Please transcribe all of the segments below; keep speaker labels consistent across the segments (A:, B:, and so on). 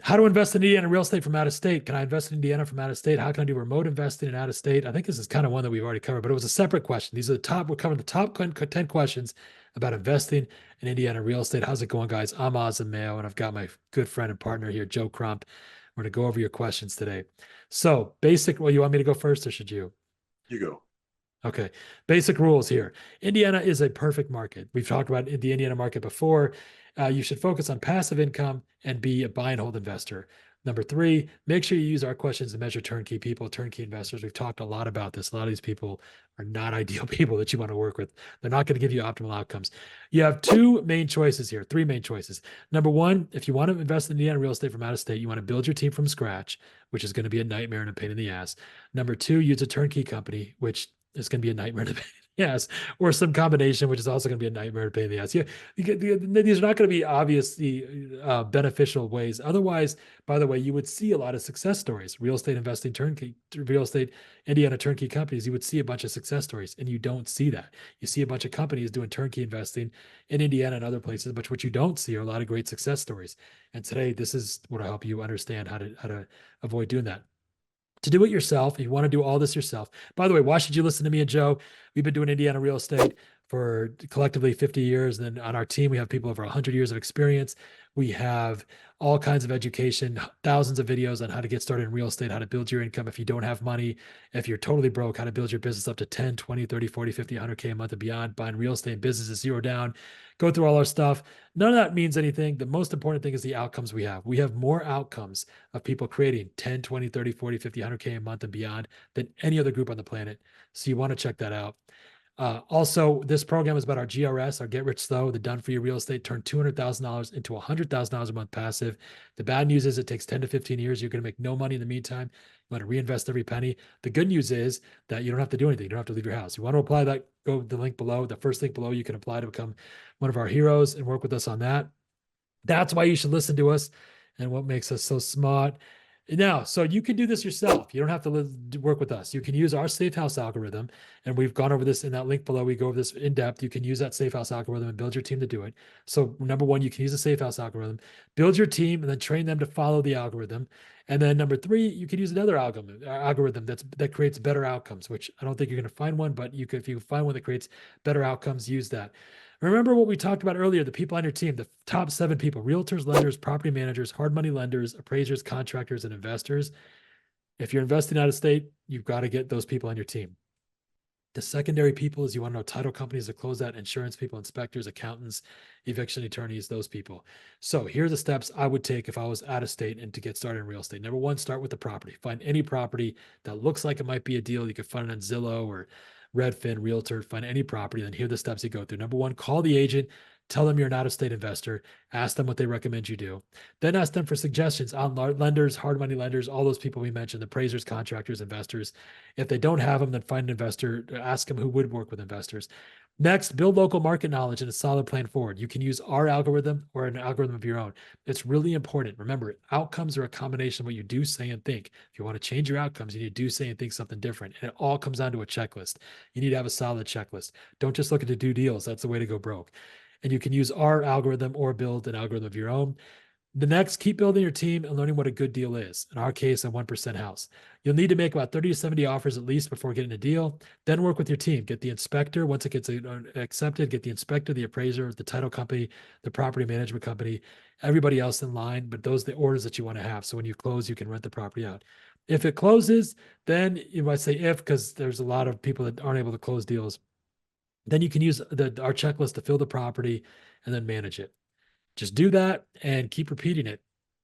A: How to invest in Indiana real estate from out of state? Can I invest in Indiana from out of state? How can I do remote investing in out of state? I think this is kind of one that we've already covered, but it was a separate question. These are the top, we're covering the top 10 questions about investing in Indiana real estate. How's it going, guys? I'm Oz and Mayo, and I've got my good friend and partner here, Joe Crump. We're going to go over your questions today. So well, you want me to go first or should you?
B: You go.
A: Okay. Basic rules here. Indiana is a perfect market. We've talked about the Indiana market before. You should focus on passive income and be a buy and hold investor. Number three, make sure you use our questions to measure turnkey people, turnkey investors. We've talked a lot about this. A lot of these people are not ideal people that you want to work with. They're not going to give you optimal outcomes. You have three main choices here. Number one, if you want to invest in Indiana real estate from out of state, you want to build your team from scratch, which is going to be a nightmare and a pain in the ass. Number two, use a turnkey company, which is going to be a nightmare to pay in the ass, or some combination, which is also going to be a nightmare to pay in the ass. These are not going to be obviously beneficial ways. Otherwise, by the way, you would see a lot of success stories. Real estate investing real estate Indiana turnkey companies. You would see a bunch of success stories, and you don't see that. You see a bunch of companies doing turnkey investing in Indiana and other places, but what you don't see are a lot of great success stories. And today, this is what will help you understand how to avoid doing that. To do it yourself, if you want to do all this yourself. By the way, why should you listen to me and Joe? We've been doing Indiana real estate for collectively 50 years. And then on our team, we have people over 100 years of experience. We have all kinds of education, thousands of videos on how to get started in real estate, how to build your income if you don't have money, if you're totally broke, how to build your business up to 10, 20, 30, 40, 50, 100K a month and beyond, buying real estate businesses zero down. Go through all our stuff. None of that means anything. The most important thing is the outcomes we have. We have more outcomes of people creating 10, 20, 30, 40, 50, 100K a month and beyond than any other group on the planet. So you want to check that out. Also, this program is about our GRS, our Get Rich Slow, the done for you real estate, turn $200,000 into $100,000 a month passive. The bad news is it takes 10 to 15 years. You're going to make no money in the meantime. You want to reinvest every penny. The good news is that you don't have to do anything. You don't have to leave your house. You want to apply that, go to the link below, the first link below, you can apply to become one of our heroes and work with us on that. That's why you should listen to us and what makes us so smart. Now, so you can do this yourself. You don't have to work with us. You can use our safe house algorithm. And we've gone over this in that link below. We go over this in depth. You can use that safe house algorithm and build your team to do it. So number one, you can use a safe house algorithm, build your team, and then train them to follow the algorithm. And then number three, you can use another algorithm that creates better outcomes, which I don't think you're going to find one, but you could, if you find one that creates better outcomes, use that. Remember what we talked about earlier, the people on your team, the top 7 people, realtors, lenders, property managers, hard money lenders, appraisers, contractors, and investors. If you're investing out of state, you've got to get those people on your team. The secondary people is you want to know title companies that close that, insurance people, inspectors, accountants, eviction attorneys, those people. So here are the steps I would take if I was out of state and to get started in real estate. Number one, start with the property. Find any property that looks like it might be a deal. You could find it on Zillow or Redfin, Realtor, find any property, then here are the steps you go through. Number one, call the agent, tell them you're an out-of-state investor, ask them what they recommend you do. Then ask them for suggestions on lenders, hard money lenders, all those people we mentioned, appraisers, contractors, investors. If they don't have them, then find an investor, ask them who would work with investors. Next, build local market knowledge and a solid plan forward. You can use our algorithm or an algorithm of your own. It's really important. Remember, outcomes are a combination of what you do, say, and think. If you want to change your outcomes, you need to do, say, and think something different. And it all comes down to a checklist. You need to have a solid checklist. Don't just look at the do deals. That's the way to go broke. And you can use our algorithm or build an algorithm of your own. The next, keep building your team and learning what a good deal is. In our case, a 1% house. You'll need to make about 30 to 70 offers at least before getting a deal. Then work with your team. Get the inspector. Once it gets accepted, get the inspector, the appraiser, the title company, the property management company, everybody else in line. But those are the orders that you want to have. So when you close, you can rent the property out. If it closes, then you might say if, because there's a lot of people that aren't able to close deals. Then you can use our checklist to fill the property and then manage it. Just do that and keep repeating it.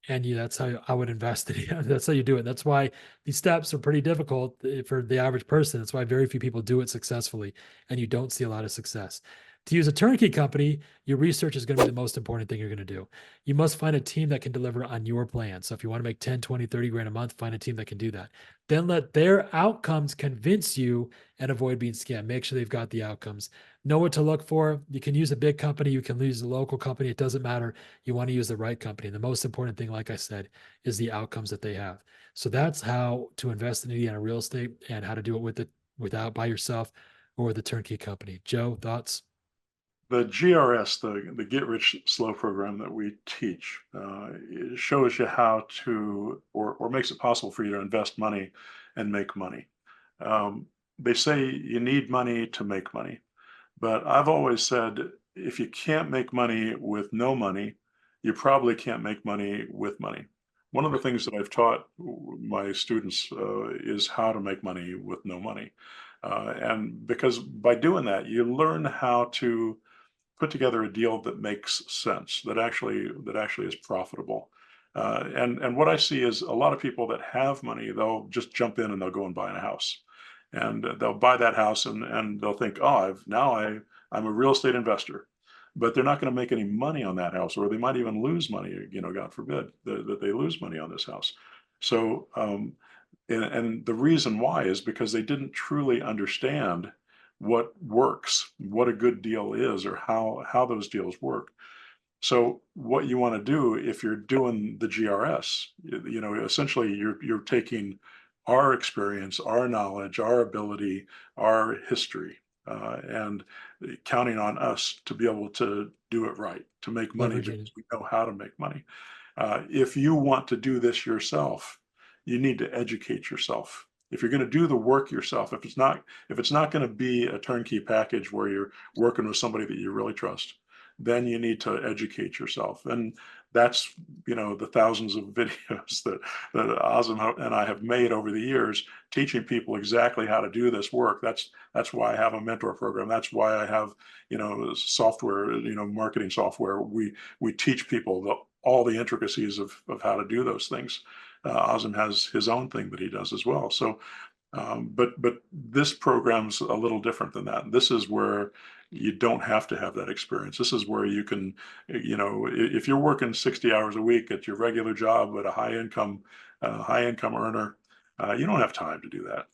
A: And that's how I would invest in it. That's how you do it. That's why these steps are pretty difficult for the average person. That's why very few people do it successfully, and you don't see a lot of success. To use a turnkey company, your research is going to be the most important thing you're going to do. You must find a team that can deliver on your plan. So if you want to make 10, 20, 30 grand a month, find a team that can do that. Then let their outcomes convince you and avoid being scammed. Make sure they've got the outcomes. Know what to look for. You can use a big company. You can use a local company. It doesn't matter. You want to use the right company. And the most important thing, like I said, is the outcomes that they have. So that's how to invest in Indiana real estate and how to do it without by yourself or with a turnkey company. Joe, thoughts?
B: The GRS, the Get Rich Slow program that we teach, it shows you how to, or makes it possible for you to invest money and make money. Um, they say you need money to make money, but I've always said if you can't make money with no money, you probably can't make money with money. One of the
A: Right.
B: things that I've taught my students is how to make money with no money. And because by doing that, you learn how to put together a deal that makes sense, that actually is profitable. And what I see is a lot of people that have money, they'll just jump in and they'll go and buy a house, and they'll buy that house and they'll think, oh, I'm a real estate investor, but they're not going to make any money on that house, or they might even lose money. God forbid that they lose money on this house. So and the reason why is because they didn't truly understand what works, what a good deal is, or how those deals work. So what you want to do if you're doing the GRS, essentially you're taking our experience, our knowledge, our ability, our history, and counting on us to be able to do it right, to make money
A: Leveraging
B: because
A: it.
B: we know how to make money. If you want to do this yourself, you need to educate yourself. If you're going to do the work yourself, if it's not going to be a turnkey package where you're working with somebody that you really trust, then you need to educate yourself. And that's, the thousands of videos that Azim and I have made over the years, teaching people exactly how to do this work. That's why I have a mentor program. That's why I have, software, marketing software. We teach people all the intricacies of how to do those things. Azim has his own thing that he does as well. So but this program's a little different than that. This is where you don't have to have that experience. This is where you can, if you're working 60 hours a week at your regular job at a high income earner, you don't have time to do that.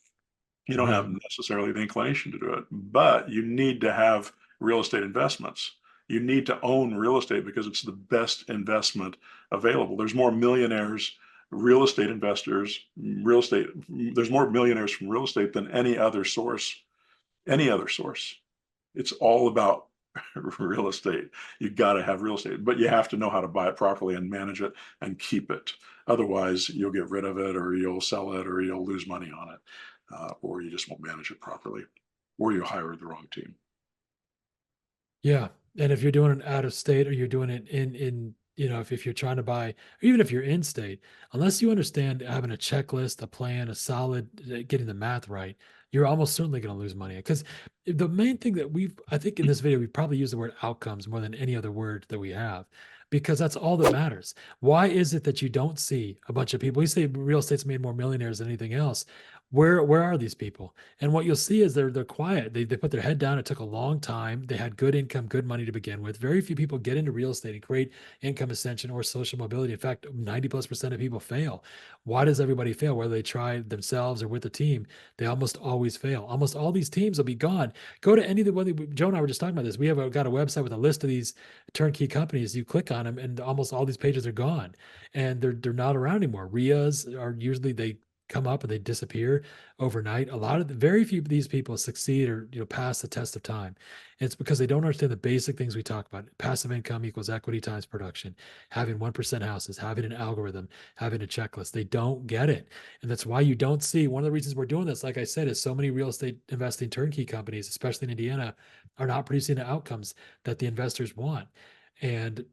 B: You don't have
A: Right.
B: necessarily the inclination to do it, but you need to have real estate investments. You need to own real estate because it's the best investment available. There's more millionaires, real estate investors, real estate. There's more millionaires from real estate than any other source. Any other source. It's all about real estate. You got to have real estate, but you have to know how to buy it properly and manage it and keep it. Otherwise, you'll get rid of it, or you'll sell it, or you'll lose money on it, or you just won't manage it properly, or you hire the wrong team.
A: Yeah. And if you're doing it out of state or you're doing it if you're trying to buy, or even if you're in state, unless you understand having a checklist, a plan, a solid, getting the math right, you're almost certainly going to lose money. Because the main thing that I think in this video, we probably use the word outcomes more than any other word that we have, because that's all that matters. Why is it that you don't see a bunch of people? We say real estate's made more millionaires than anything else. Where are these people? And what you'll see is they're quiet. They put their head down. It took a long time. They had good income, good money to begin with. Very few people get into real estate and create income ascension or social mobility. In fact, 90+% of people fail. Why does everybody fail? Whether they try themselves or with a team, they almost always fail. Almost all these teams will be gone. Go to any of the one. Joe and I were just talking about this. We have got a website with a list of these turnkey companies. You click on them, and almost all these pages are gone, and they're not around anymore. RIAs are usually they come up and they disappear overnight. Very few of these people succeed or pass the test of time. And it's because they don't understand the basic things we talk about. Passive income equals equity times production, having 1% houses, having an algorithm, having a checklist. They don't get it. And that's why you don't see one of the reasons we're doing this, like I said, is so many real estate investing turnkey companies, especially in Indiana, are not producing the outcomes that the investors want. And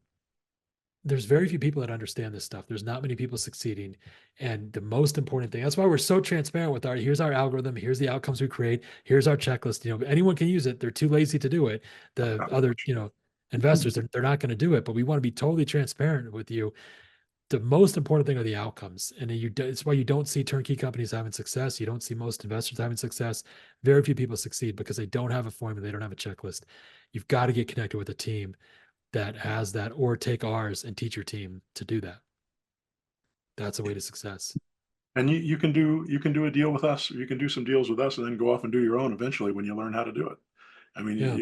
A: there's very few people that understand this stuff. There's not many people succeeding. And the most important thing, that's why we're so transparent with here's our algorithm, here's the outcomes we create, here's our checklist. Anyone can use it. They're too lazy to do it. The other, investors, they're not going to do it, but we want to be totally transparent with you. The most important thing are the outcomes. And it's why you don't see turnkey companies having success. You don't see most investors having success. Very few people succeed because they don't have a formula. They don't have a checklist. You've got to get connected with a team that has that, or take ours and teach your team to do that. That's a way to success.
B: And you can do a deal with us, or you can do some deals with us, and then go off and do your own eventually when you learn how to do it. I mean,
A: Yeah,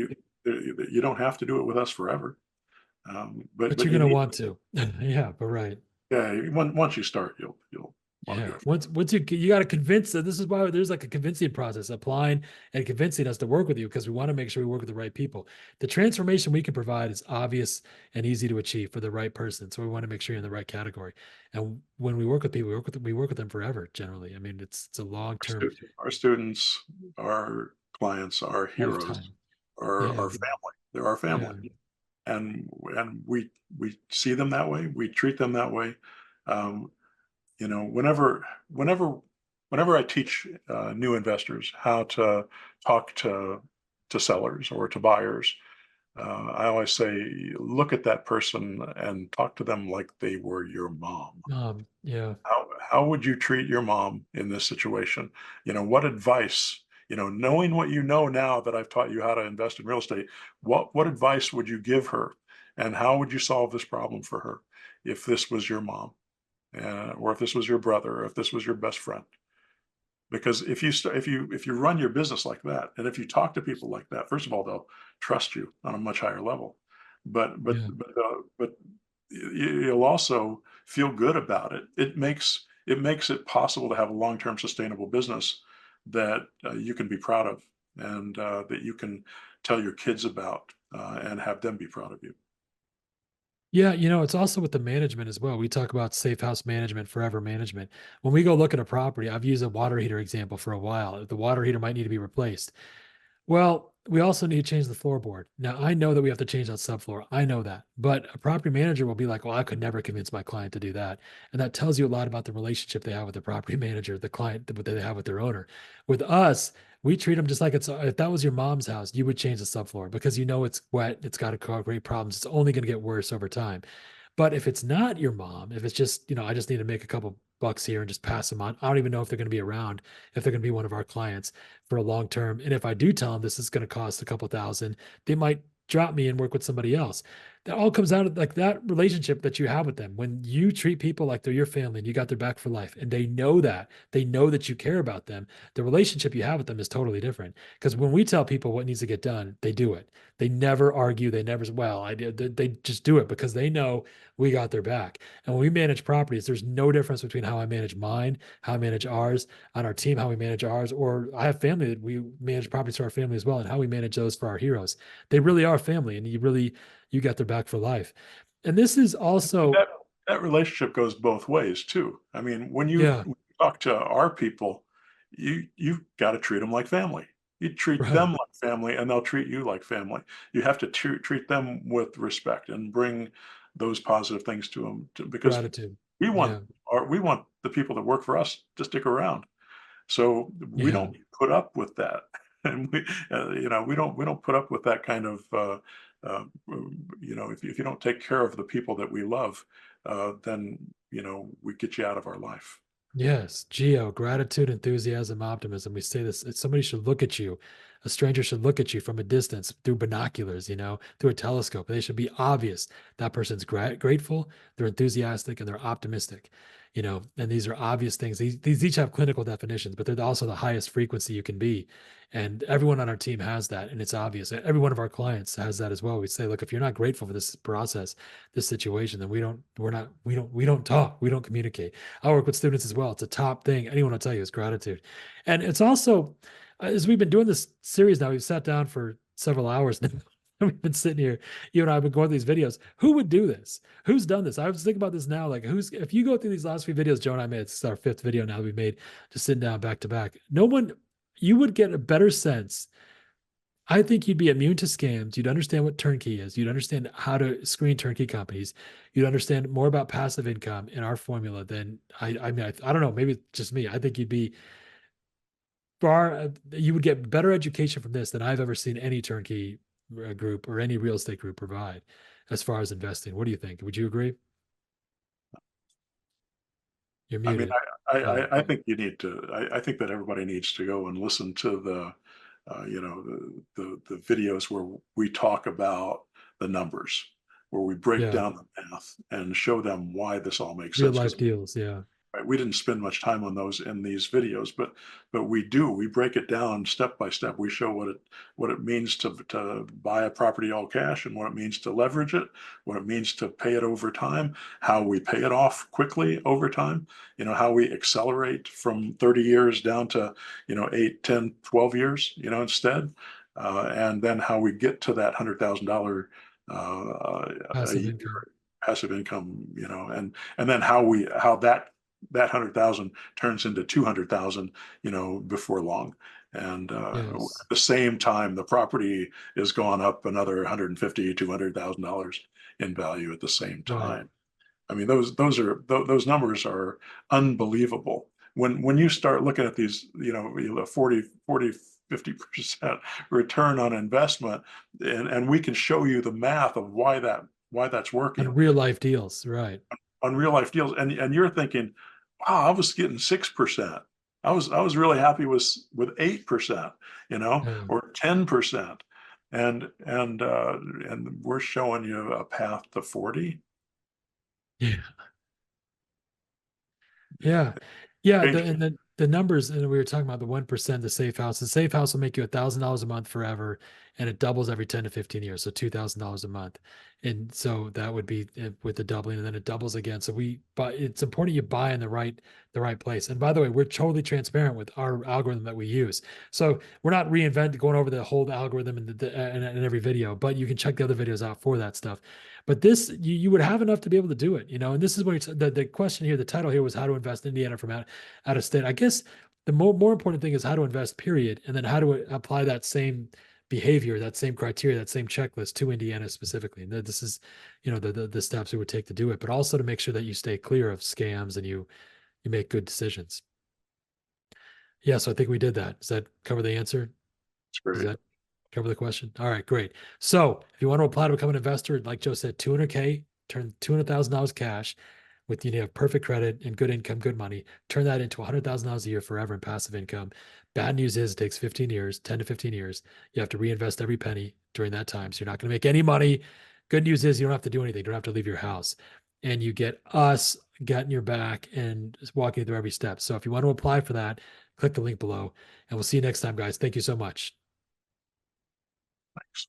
B: you don't have to do it with us forever, but
A: but you're
B: you
A: going to
B: need.
A: want to. Yeah, but right.
B: Yeah, once you start, you'll want to
A: Yeah.
B: do it for
A: Once you got to convince that this is why there's like a convincing process, applying and convincing us to work with you because we want to make sure we work with the right people. The transformation we can provide is obvious and easy to achieve for the right person. So we want to make sure you're in the right category. And when we work with people, we work with them forever generally. I mean, it's a long-term
B: our students, our clients, our heroes,
A: lifetime.
B: are
A: Yeah.
B: our family. They're our
A: Yeah.
B: family, and we see them that way. We treat them that way. Um, whenever whenever I teach new investors how to talk to sellers or to buyers, I always say, look at that person and talk to them like they were your mom.
A: Yeah.
B: How would you treat your mom in this situation? What advice, knowing what you know now that I've taught you how to invest in real estate, what advice would you give her? And how would you solve this problem for her if this was your mom? Or if this was your brother, or if this was your best friend? Because if you run your business like that, and if you talk to people like that, first of all, they'll trust you on a much higher level.
A: Yeah.
B: But you'll also feel good about it. It makes it possible to have a long-term sustainable business that you can be proud of, and that you can tell your kids about, and have them be proud of you.
A: Yeah, it's also with the management as well. We talk about safe house management, forever management. When we go look at a property, I've used a water heater example for a while. The water heater might need to be replaced. Well, we also need to change the floorboard. Now, I know that we have to change that subfloor. I know that. But a property manager will be like, well, I could never convince my client to do that. And that tells you a lot about the relationship they have with the property manager, the client that they have with their owner. With us, we treat them just like if that was your mom's house, you would change the subfloor because you know it's wet, it's got to cause great problems. It's only going to get worse over time. But if it's not your mom, if it's just, I just need to make a couple bucks here and just pass them on. I don't even know if they're going to be around, if they're going to be one of our clients for a long term. And if I do tell them this is going to cost a couple thousand, they might drop me and work with somebody else. That all comes out of like that relationship that you have with them. When you treat people like they're your family and you got their back for life, and they know that you care about them, the relationship you have with them is totally different. Because when we tell people what needs to get done, they do it. They never argue. They never, well, I did. They just do it because they know we got their back. And when we manage properties, there's no difference between how I manage mine, how I manage ours on our team, how we manage ours, or I have family that we manage properties for our family as well, and how we manage those for our heroes. They really are family, and you got their back for life. And this is also,
B: That that relationship goes both ways too. I mean,
A: yeah,
B: when you talk to our people, you've got to treat them like family. You treat
A: right,
B: them like family, and they'll treat you like family. You have to treat them with respect and bring those positive things to them, because
A: gratitude.
B: we want
A: Yeah,
B: we want the people that work for us to stick around. So we
A: yeah.
B: don't put up with that, and we don't put up with that kind of if you don't take care of the people that we love, then we get you out of our life.
A: Yes, Geo, gratitude, enthusiasm, optimism. We say this, somebody should look at you. A stranger should look at you from a distance through binoculars, through a telescope. They should be obvious that person's grateful, they're enthusiastic, and they're optimistic. And these are obvious things. These each have clinical definitions, but they're also the highest frequency you can be. And everyone on our team has that, and it's obvious. Every one of our clients has that as well. We say, look, if you're not grateful for this process, this situation, then we don't talk, we don't communicate. I work with students as well. It's a top thing anyone will tell you is gratitude. And it's also, as we've been doing this series now, we've sat down for several hours now. We've been sitting here, you and I have been going through these videos. Who would do this? Who's done this? I was thinking about this now. Like, if you go through these last few videos, Joe and I made, it's our fifth video now that we made, just sitting down back to back. No one, you would get a better sense. I think you'd be immune to scams. You'd understand what turnkey is. You'd understand how to screen turnkey companies. You'd understand more about passive income in our formula than I mean, I don't know. Maybe it's just me. I think you would get better education from this than I've ever seen any turnkey group or any real estate group provide as far as investing. What do you think? Would you agree? You're
B: I mean,
A: muted. Oh,
B: I think you need to. I think that everybody needs to go and listen to the videos where we talk about the numbers, where we break
A: yeah.
B: down the math and show them why this all makes
A: Real
B: sense.
A: life
B: Because
A: deals. Yeah.
B: Right, we didn't spend much time on those in these videos, but we do. We break it down step by step. We show what it means to buy a property all cash, and what it means to leverage it, what it means to pay it over time, how we pay it off quickly over time, how we accelerate from 30 years down to, 8, 10, 12 years, instead. And then how we get to that $100,000 a
A: Passive
B: year
A: income.
B: passive income, and then how that 100,000 turns into 200,000, before long. And
A: Yes.
B: at the same time, the property is gone up another 150, $200,000 in value at the same
A: Right.
B: time. I mean, those numbers are unbelievable. When you start looking at these, 50% return on investment, and we can show you the math of why that's
A: On
B: working
A: real life deals. Right.
B: on real life deals, and you're thinking, wow, I was getting 6%. I was really happy with 8%,
A: Yeah.
B: or 10%. And we're showing you a path to 40.
A: Yeah. Yeah. Yeah.
B: Change.
A: And the numbers, and we were talking about the 1%, the safe house. The safe house will make you $1,000 a month forever, and it doubles every 10 to 15 years. So $2,000 a month. And so that would be with the doubling, and then it doubles again. So but it's important you buy in the right place. And by the way, we're totally transparent with our algorithm that we use. So we're not going over the whole algorithm in every video, but you can check the other videos out for that stuff. But this, you would have enough to be able to do it, and this is what the question here, the title here was how to invest in Indiana from out of state. I guess the more important thing is how to invest, period, and then how to apply that same behavior, that same criteria, that same checklist to Indiana specifically. And this is, the steps we would take to do it, but also to make sure that you stay clear of scams and you make good decisions. Yeah, so I think we did that. Does that cover the answer?
B: It's
A: Does
B: great.
A: that cover the question? All right, great. So if you want to apply to become an investor, like Joe said, 200K, turn $200,000 cash with have perfect credit and good income, good money, turn that into $100,000 a year forever in passive income. Bad news is it takes 15 years, 10 to 15 years. You have to reinvest every penny during that time. So you're not going to make any money. Good news is you don't have to do anything. You don't have to leave your house. And you get us getting your back and walking you through every step. So if you want to apply for that, click the link below. And we'll see you next time, guys. Thank you so much.
B: Thanks.